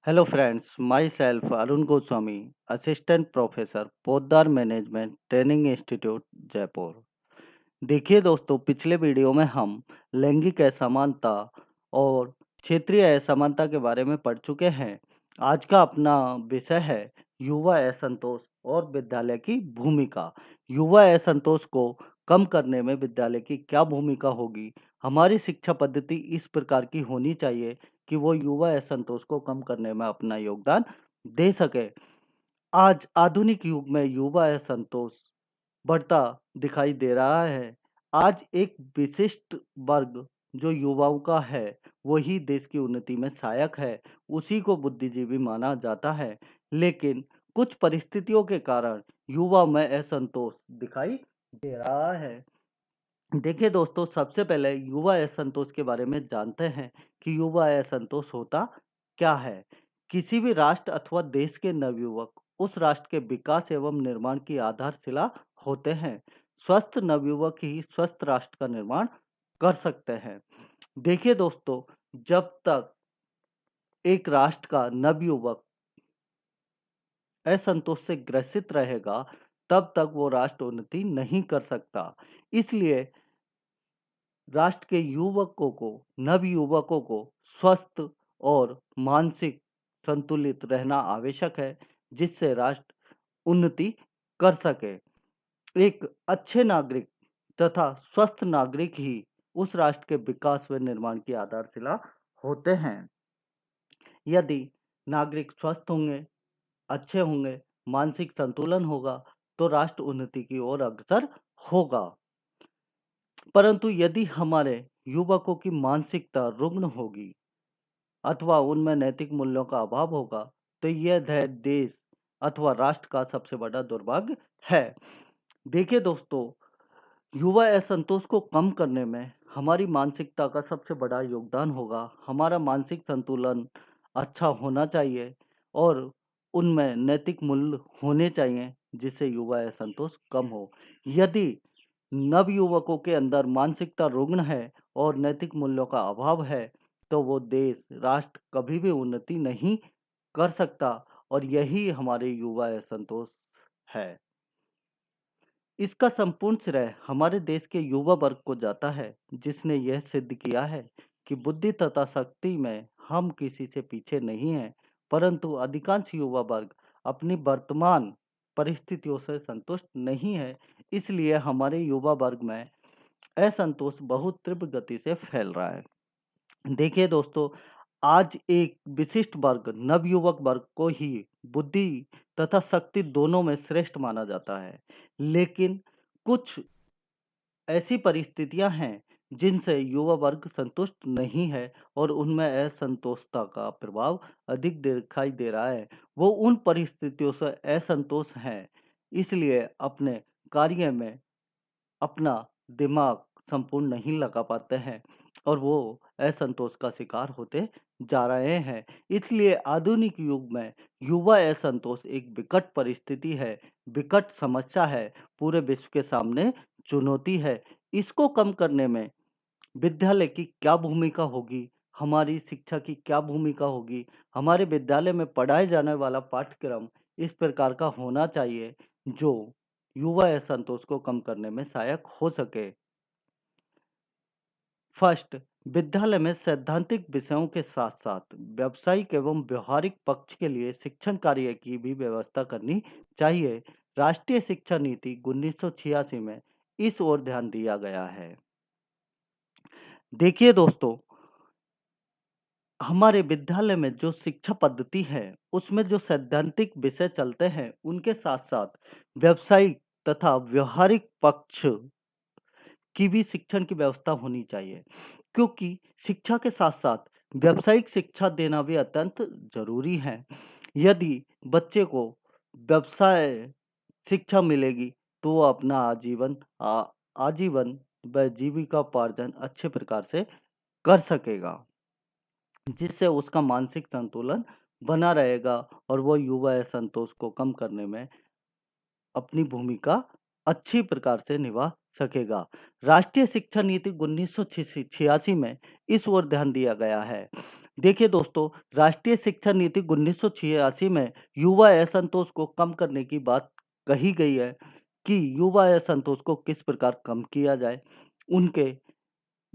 Hello friends, myself Arun Goswami, Assistant Professor, Poddar management training institute Jaipur. देखिए दोस्तों, पिछले video में हम लैंगिक असमानता और क्षेत्रीय असमानता के बारे में पढ़ चुके हैं। आज का अपना विषय है युवा असंतोष और विद्यालय की भूमिका। युवा असंतोष को कम करने में विद्यालय की क्या भूमिका होगी? हमारी शिक्षा पद्धति इस प्रकार की होनी चाहिए कि वो युवा असंतोष को कम करने में अपना योगदान दे सके। आज आधुनिक युग में युवा असंतोष बढ़ता दिखाई दे रहा है। आज एक विशिष्ट वर्ग जो युवाओं का है, वही देश की उन्नति में सहायक है, उसी को बुद्धिजीवी माना जाता है। लेकिन कुछ परिस्थितियों के कारण युवा में असंतोष दिखाई दे रहा है। देखिए दोस्तों, सबसे पहले युवा असंतोष के बारे में जानते हैं कि युवा असंतोष होता क्या है। किसी भी राष्ट्र अथवा देश के नवयुवक उस राष्ट्र के विकास एवं निर्माण की आधारशिला होते हैं। स्वस्थ नवयुवक ही स्वस्थ राष्ट्र का निर्माण कर सकते हैं। देखिए दोस्तों, जब तक एक राष्ट्र का नवयुवक असंतोष से ग्रसित रहेगा, तब तक वो राष्ट्र उन्नति नहीं कर सकता। इसलिए राष्ट्र के युवकों को, नवयुवकों को स्वस्थ और मानसिक संतुलित रहना आवश्यक है, जिससे राष्ट्र उन्नति कर सके। एक अच्छे नागरिक तथा स्वस्थ नागरिक ही उस राष्ट्र के विकास व निर्माण की आधारशिला होते हैं। यदि नागरिक स्वस्थ होंगे, अच्छे होंगे, मानसिक संतुलन होगा, तो राष्ट्र उन्नति की ओर अग्रसर होगा। परंतु यदि हमारे युवकों की मानसिकता रुग्ण होगी अथवा उनमें नैतिक मूल्यों का अभाव होगा, तो यह देश अथवा राष्ट्र का सबसे बड़ा दुर्भाग्य है। देखिए दोस्तों, युवा असंतोष को कम करने में हमारी मानसिकता का सबसे बड़ा योगदान होगा। हमारा मानसिक संतुलन अच्छा होना चाहिए और उनमें नैतिक मूल्य होने चाहिए, जिससे युवा असंतोष कम हो। यदि नवयुवकों के अंदर मानसिकता रुग्ण है और नैतिक मूल्यों का अभाव है, तो वो देश, राष्ट्र कभी भी उन्नति नहीं कर सकता और यही हमारे युवा असंतोष है। इसका संपूर्ण श्रेय हमारे देश के युवा वर्ग को जाता है, जिसने यह सिद्ध किया है कि बुद्धि तथा शक्ति में हम किसी से पीछे नहीं हैं, परंतु अधिकांश युवा वर्ग अपनी वर्तमान परिस्थितियों से संतुष्ट नहीं है। इसलिए हमारे युवा वर्ग में असंतोष बहुत तीव्र गति से फैल रहा है। देखिए दोस्तों, आज एक विशिष्ट वर्ग, नवयुवक वर्ग को ही बुद्धि तथा शक्ति दोनों में श्रेष्ठ माना जाता है। लेकिन कुछ ऐसी परिस्थितियां हैं जिनसे युवा वर्ग संतुष्ट नहीं है और उनमें असंतोषता का प्रभाव अधिक दिखाई दे रहा है। वो उन परिस्थितियों से असंतोष हैं, इसलिए अपने कार्य में अपना दिमाग संपूर्ण नहीं लगा पाते हैं और वो असंतोष का शिकार होते जा रहे हैं। इसलिए आधुनिक युग में युवा असंतोष एक विकट परिस्थिति है, विकट समस्या है, पूरे विश्व के सामने चुनौती है। इसको कम करने में विद्यालय की क्या भूमिका होगी, हमारी शिक्षा की क्या भूमिका होगी? हमारे विद्यालय में पढ़ाए जाने वाला पाठ्यक्रम इस प्रकार का होना चाहिए जो युवा असंतोष को कम करने में सहायक हो सके। फर्स्ट, विद्यालय में सैद्धांतिक विषयों के साथ साथ व्यावसायिक एवं व्यवहारिक पक्ष के लिए शिक्षण कार्य की भी व्यवस्था करनी चाहिए। राष्ट्रीय शिक्षा नीति 1986 में इस ओर ध्यान दिया गया है। देखिए दोस्तों, हमारे विद्यालय में जो शिक्षा पद्धति है, उसमें जो सैद्धांतिक विषय चलते हैं, उनके साथ-साथ व्यावसायिक तथा व्यवहारिक पक्ष की भी शिक्षण की व्यवस्था होनी चाहिए। क्योंकि शिक्षा के साथ-साथ व्यावसायिक शिक्षा देना भी अत्यंत ज़रूरी है। यदि बच्चे को व्यवसाय शिक्षा मिलेगी, तो वो अपना आजीवन व जीविकोपार्जन अच्छे प्रकार से कर सकेगा, जिससे उसका मानसिक संतुलन बना रहेगा और वो युवा असंतोष को कम करने में अपनी भूमिका अच्छी प्रकार से निभा सकेगा। राष्ट्रीय शिक्षा नीति 1986 में इस ओर ध्यान दिया गया है। देखिए दोस्तों, राष्ट्रीय शिक्षा नीति 1986 में युवा असंतोष को कम करने की बात कही गई है कि युवा असंतोष को किस प्रकार कम किया जाए। उनके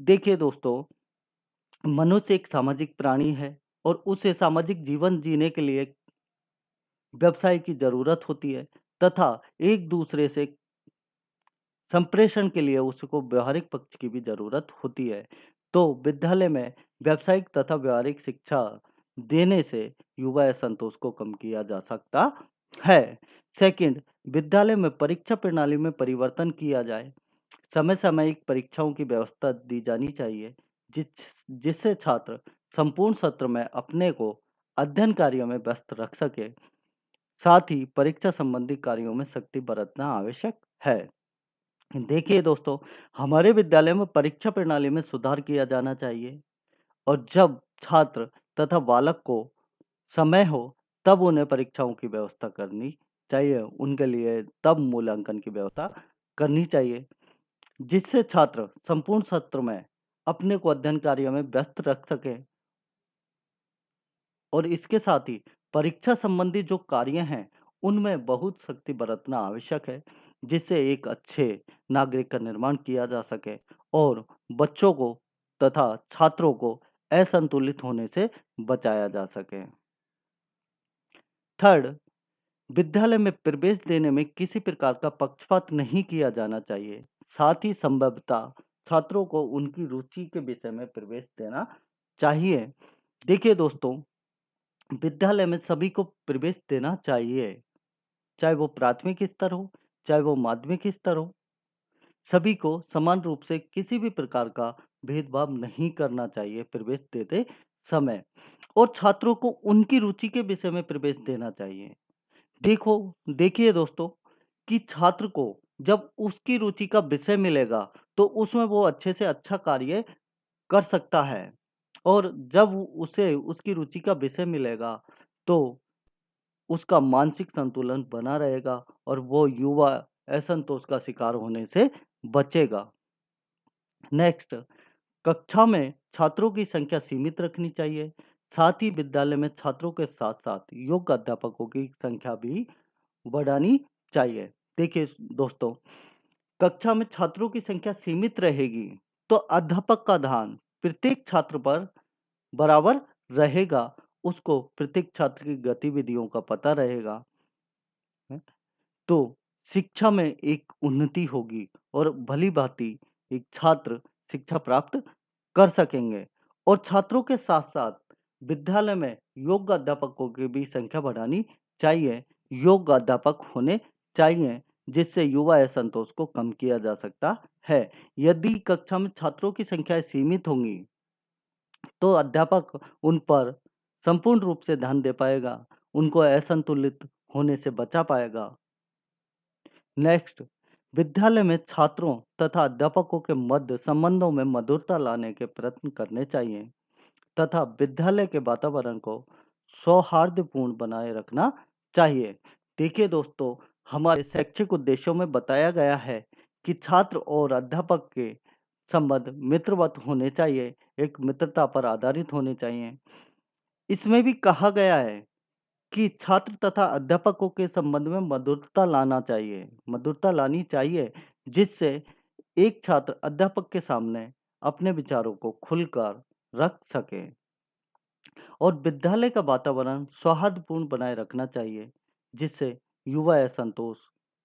देखिए दोस्तों, मनुष्य एक सामाजिक प्राणी है और उसे सामाजिक जीवन जीने के लिए व्यवसाय की जरूरत होती है तथा एक दूसरे से संप्रेषण के लिए उसको व्यवहारिक पक्ष की भी जरूरत होती है। तो विद्यालय में व्यावसायिक तथा व्यवहारिक शिक्षा देने से युवा असंतोष को कम किया जा सकता है। सेकंड, विद्यालय में परीक्षा प्रणाली में परिवर्तन किया जाए। समय सामयिक परीक्षाओं की व्यवस्था दी जानी चाहिए जिस जिससे छात्र संपूर्ण सत्र में अपने को अध्ययन कार्यों में व्यस्त रख सके। साथ ही परीक्षा संबंधी कार्यों में सख्ती बरतना आवश्यक है। देखिए दोस्तों, हमारे विद्यालय में परीक्षा प्रणाली में सुधार किया जाना चाहिए और जब छात्र तथा बालक को समय हो तब उन्हें परीक्षाओं की व्यवस्था करनी चाहिए। उनके लिए तब मूल्यांकन की व्यवस्था करनी चाहिए जिससे छात्र संपूर्ण सत्र में अपने को अध्ययन कार्य में व्यस्त रख सके। और इसके साथ ही परीक्षा संबंधी जो कार्य हैं उनमें बहुत सख्ती बरतना आवश्यक है जिससे एक अच्छे नागरिक का निर्माण किया जा सके और बच्चों को तथा छात्रों को असंतुलित होने से बचाया जा सके। थर्ड, विद्यालय में प्रवेश देने में किसी प्रकार का पक्षपात नहीं किया जाना चाहिए। साथ ही संभवतः छात्रों को उनकी रुचि के विषय में प्रवेश देना चाहिए। देखिए दोस्तों, विद्यालय में सभी को प्रवेश देना चाहिए, चाहे वो प्राथमिक स्तर हो, चाहे वो माध्यमिक स्तर हो। सभी को समान रूप से किसी भी प्रकार का भेदभाव नहीं करना चाहिए प्रवेश देते समय और छात्रों को उनकी रुचि के विषय में प्रवेश देना चाहिए। देखो देखिए दोस्तों कि छात्र को जब उसकी रुचि का विषय मिलेगा तो उसमें वो अच्छे से अच्छा कार्य कर सकता है और जब उसे उसकी रुचि का विषय मिलेगा तो उसका मानसिक संतुलन बना रहेगा और वो युवा असंतोष का शिकार होने से बचेगा। नेक्स्ट, कक्षा में छात्रों की संख्या सीमित रखनी चाहिए। साथ ही विद्यालय में छात्रों के साथ साथ योग्य अध्यापकों की संख्या भी बढ़ानी चाहिए। देखिए दोस्तों, कक्षा में छात्रों की संख्या सीमित रहेगी तो अध्यापक का ध्यान प्रत्येक छात्र पर बराबर रहेगा। उसको प्रत्येक छात्र की गतिविधियों का पता रहेगा। है? तो शिक्षा में एक उन्नति होगी और भली-भांति एक छात्र शिक्षा प्राप्त कर सकेंगे और छात्रों के साथ-साथ विद्यालय में योग्य अध्यापकों की भी संख्या बढ़ानी चाहिए। योग्य अध्यापक होने चाहिए जिससे युवा असंतोष को कम किया जा सकता है। यदि कक्षा में छात्रों की संख्या सीमित होंगी तो अध्यापक उन पर संपूर्ण रूप से ध्यान दे पाएगा, उनको असंतुलित होने से बचा पाएगा। नेक्स्ट, विद्यालय में छात्रों तथा अध्यापकों के मध्य संबंधों में मधुरता लाने के प्रयत्न करने चाहिए तथा विद्यालय के वातावरण को सौहार्दपूर्ण बनाए रखना चाहिए। देखिए दोस्तों, हमारे शैक्षिक उद्देश्यों में बताया गया है कि छात्र और अध्यापक के संबंध मित्रवत होने चाहिए, एक मित्रता पर आधारित होने चाहिए। इसमें भी कहा गया है कि छात्र तथा अध्यापकों के संबंध में मधुरता लाना चाहिए, मधुरता लानी चाहिए जिससे एक छात्र अध्यापक के सामने अपने विचारों को खुलकर रख सके और विद्यालय का वातावरण सौहार्दपूर्ण बनाए रखना चाहिए जिससे युवा असंतोष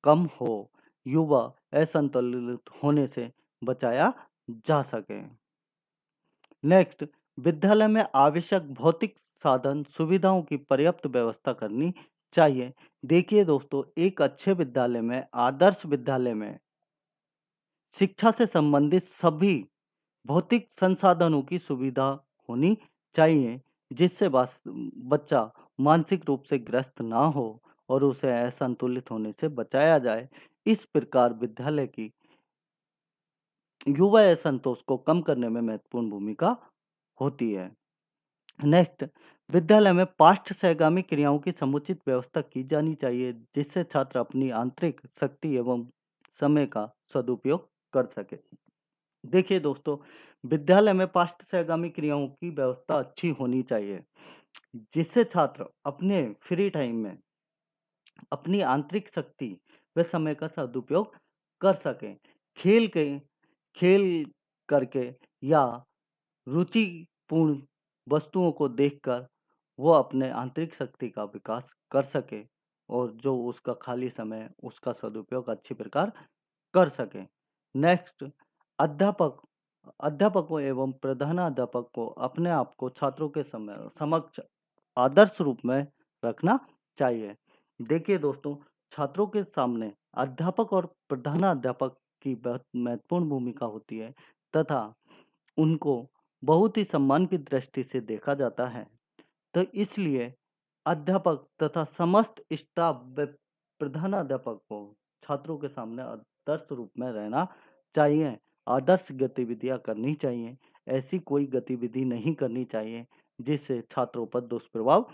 कम हो, युवा असंतुलित होने से बचाया जा सके। नेक्स्ट, विद्यालय में आवश्यक भौतिक साधन सुविधाओं की पर्याप्त व्यवस्था करनी चाहिए। देखिए दोस्तों, एक अच्छे विद्यालय में, आदर्श विद्यालय में शिक्षा से संबंधित सभी भौतिक संसाधनों की सुविधा होनी चाहिए जिससे बच्चा मानसिक रूप से ग्रस्त ना हो और उसे असंतुलित होने से बचाया जाए। इस प्रकार विद्यालय की युवा असंतोष को कम करने में महत्वपूर्ण भूमिका होती है। नेक्स्ट, विद्यालय में पाठ्य सहगामी क्रियाओं की समुचित व्यवस्था की जानी चाहिए जिससे छात्र अपनी आंतरिक शक्ति एवं समय का सदुपयोग कर सके। देखिए दोस्तों, विद्यालय में पाठ्य सहगामी क्रियाओं की व्यवस्था अच्छी होनी चाहिए, जिससे छात्र अपने फ्री टाइम में अपनी आंतरिक शक्ति व समय का सदुपयोग कर सकें। खेल के खेल करके या रुचिपूर्ण वस्तुओं को देखकर वो अपने आंतरिक शक्ति का विकास कर सके और जो उसका खाली समय है, उसका सदुपयोग अच्छी प्रकार कर सके। नेक्स्ट, अध्यापक अध्यापकों एवं प्रधानाध्यापक को अपने आप को छात्रों के समक्ष आदर्श रूप में रखना चाहिए। देखिए दोस्तों, छात्रों के सामने अध्यापक और प्रधानाध्यापक की बहुत महत्वपूर्ण भूमिका होती है तथा उनको बहुत ही सम्मान की दृष्टि से देखा जाता है। तो इसलिए अध्यापक तथा समस्त स्टाफ व प्रधानाध्यापक को छात्रों के सामने आदर्श रूप में रहना चाहिए, आदर्श गतिविधियां करनी चाहिए। ऐसी कोई गतिविधि नहीं करनी चाहिए जिससे छात्रों पर दुष्प्रभाव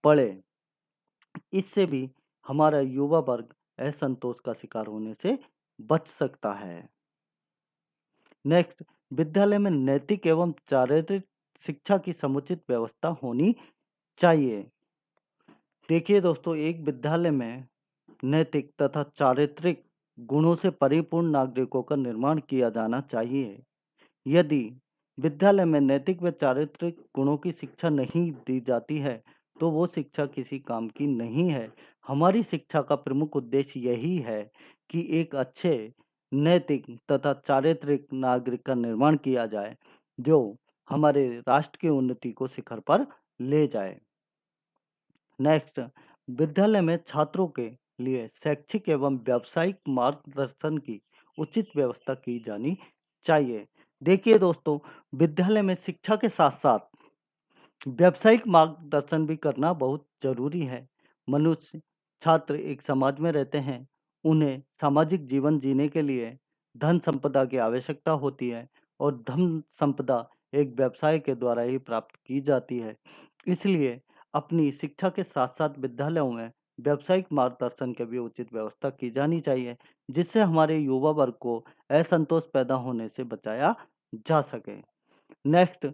पड़े। इससे भी हमारा युवा वर्ग असंतोष का शिकार होने से बच सकता है। नेक्स्ट, विद्यालय में नैतिक एवं चारित्रिक शिक्षा की समुचित व्यवस्था होनी चाहिए। देखिए दोस्तों, एक विद्यालय में नैतिक तथा चारित्रिक गुणों से परिपूर्ण नागरिकों का निर्माण किया जाना चाहिए। यदि विद्यालय में नैतिक व चारित्रिक गुणों की शिक्षा नहीं दी जाती है तो वो शिक्षा किसी काम की नहीं है। हमारी शिक्षा का प्रमुख उद्देश्य यही है कि एक अच्छे नैतिक तथा चारित्रिक नागरिक का निर्माण किया जाए जो हमारे राष्ट्र की उन्नति को शिखर पर ले जाए। नेक्स्ट, विद्यालय में छात्रों के लिए शैक्षिक एवं व्यावसायिक मार्गदर्शन की उचित व्यवस्था की जानी चाहिए। देखिए दोस्तों, विद्यालय में शिक्षा के साथ साथ व्यावसायिक मार्गदर्शन भी करना बहुत जरूरी है। मनुष्य छात्र एक समाज में रहते हैं, उन्हें सामाजिक जीवन जीने के लिए धन संपदा की आवश्यकता होती है और धन संपदा एक व्यवसाय के द्वारा ही प्राप्त की जाती है। इसलिए अपनी शिक्षा के साथ साथ विद्यालयों में व्यावसायिक मार्गदर्शन की भी उचित व्यवस्था की जानी चाहिए, जिससे हमारे युवा वर्ग को असंतोष पैदा होने से बचाया जा सके। नेक्स्ट,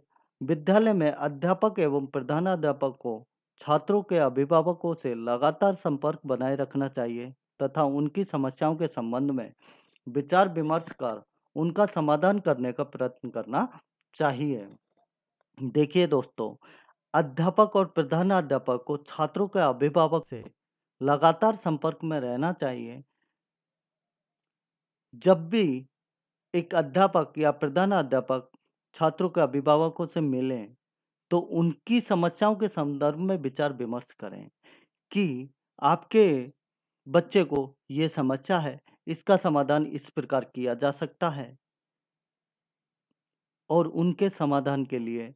विद्यालय में अध्यापक एवं प्रधानाध्यापक को छात्रों के अभिभावकों से लगातार संपर्क बनाए रखना चाहिए तथा उनकी समस्याओं के संबंध में विचार विमर्श कर उनका समाधान करने का प्रयत्न करना चाहिए। देखिए दोस्तों, अध्यापक और प्रधानाध्यापक को छात्रों के अभिभावक से लगातार संपर्क में रहना चाहिए। जब भी एक अध्यापक या प्रधानाध्यापक छात्रों के अभिभावकों से मिलें तो उनकी समस्याओं के संदर्भ में विचार विमर्श करें कि आपके बच्चे को ये समस्या है, इसका समाधान इस प्रकार किया जा सकता है और उनके समाधान के लिए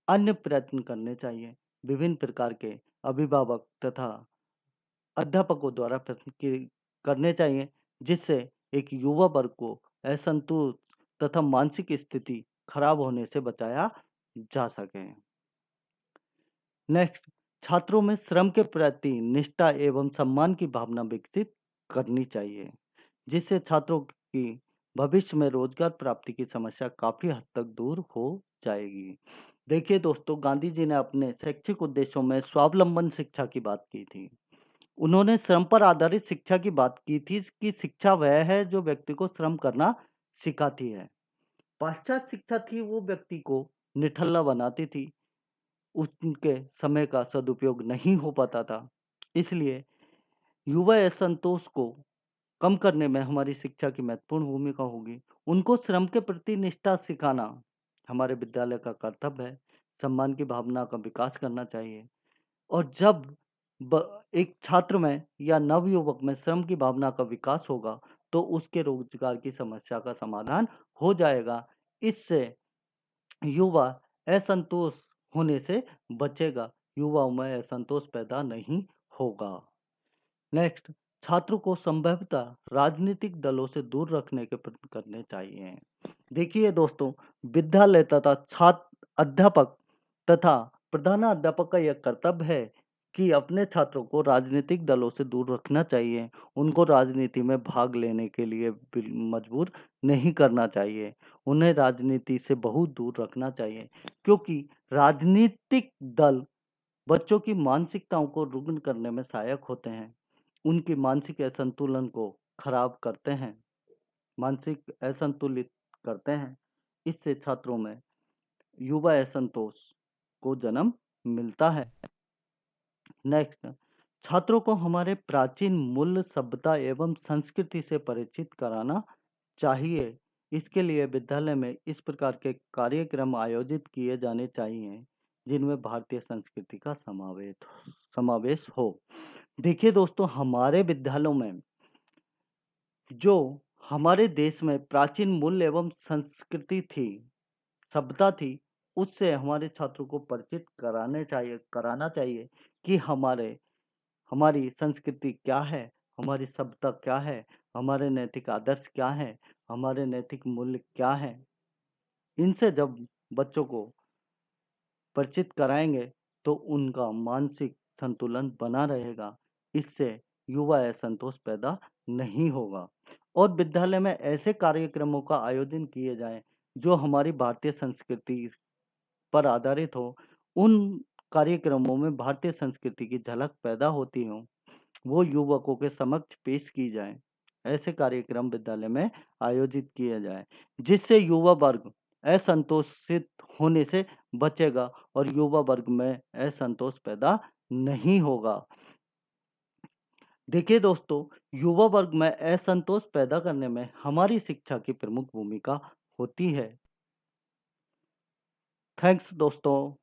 अन्य प्रयत्न करने चाहिए। विभिन्न प्रकार के अभिभावक तथा अध्यापकों द्वारा प्रयत्न करने चाहिए, जिससे एक युवा वर्ग को असंतुष्ट तथा मानसिक स्थिति खराब होने से बचाया जा सके। नेक्स्ट, छात्रों में श्रम के प्रति निष्ठा एवं सम्मान की भावना विकसित करनी चाहिए, जिससे छात्रों की भविष्य में रोजगार प्राप्ति की समस्या काफी हद तक दूर हो जाएगी। देखिए दोस्तों, गांधी जी ने अपने शैक्षिक उद्देश्यों में स्वावलंबन शिक्षा की बात की थी। उन्होंने श्रम पर आधारित शिक्षा की बात की थी कि शिक्षा वह है जो व्यक्ति को श्रम करना सिखाती है। पाश्चात्य शिक्षा थी वो व्यक्ति को निठल्ला बनाती थी, उनके समय का सदुपयोग नहीं हो पाता था। इसलिए युवा असंतोष को कम करने में हमारी शिक्षा की महत्वपूर्ण भूमिका होगी। उनको श्रम के प्रति निष्ठा सिखाना हमारे विद्यालय का कर्तव्य है। सम्मान की भावना का विकास करना चाहिए और जब एक छात्र में या नवयुवक में श्रम की भावना का विकास होगा तो उसके रोजगार की समस्या का समाधान हो जाएगा। इससे युवा असंतोष होने से बचेगा, युवाओं में असंतोष पैदा नहीं होगा। नेक्स्ट, छात्रों को संभवतः राजनीतिक दलों से दूर रखने के प्रयत्न करने चाहिए। देखिए दोस्तों, विद्यालय तथा छात्र अध्यापक तथा प्रधानाध्यापक का यह कर्तव्य है कि अपने छात्रों को राजनीतिक दलों से दूर रखना चाहिए, उनको राजनीति में भाग लेने के लिए मजबूर नहीं करना चाहिए, उन्हें राजनीति से बहुत दूर रखना चाहिए, क्योंकि राजनीतिक दल बच्चों की मानसिकताओं को रुग्ण करने में सहायक होते हैं, उनकी मानसिक असंतुलन को खराब करते हैं, मानसिक असंतुलित करते हैं। इससे छात्रों में युवा असंतोष को जन्म मिलता है। नेक्स्ट, छात्रों को हमारे प्राचीन मूल्य, सभ्यता एवं संस्कृति से परिचित कराना चाहिए। इसके लिए विद्यालय में इस प्रकार के कार्यक्रम आयोजित किए जाने चाहिए जिनमें भारतीय संस्कृति का समावेश हो। देखिए दोस्तों, हमारे विद्यालयों में जो हमारे देश में प्राचीन मूल्य एवं संस्कृति थी, सभ्यता थी, उससे हमारे छात्रों को परिचित कराना चाहिए कि हमारी संस्कृति क्या है, हमारी सभ्यता क्या है, हमारे नैतिक आदर्श क्या है, हमारे नैतिक मूल्य क्या है। इनसे जब बच्चों को परिचित कराएंगे तो उनका मानसिक संतुलन बना रहेगा, इससे युवा असंतोष पैदा नहीं होगा। और विद्यालय में ऐसे कार्यक्रमों का आयोजन किए जाएं जो हमारी भारतीय संस्कृति पर आधारित हो। उन कार्यक्रमों में भारतीय संस्कृति की झलक पैदा होती हो, वो युवकों के समक्ष पेश की जाए। ऐसे कार्यक्रम विद्यालय में आयोजित किए जाए जिससे युवा वर्ग असंतोषित होने से बचेगा और युवा वर्ग में असंतोष पैदा नहीं होगा। देखिए दोस्तों, युवा वर्ग में असंतोष पैदा करने में हमारी शिक्षा की प्रमुख भूमिका होती है। थैंक्स दोस्तों।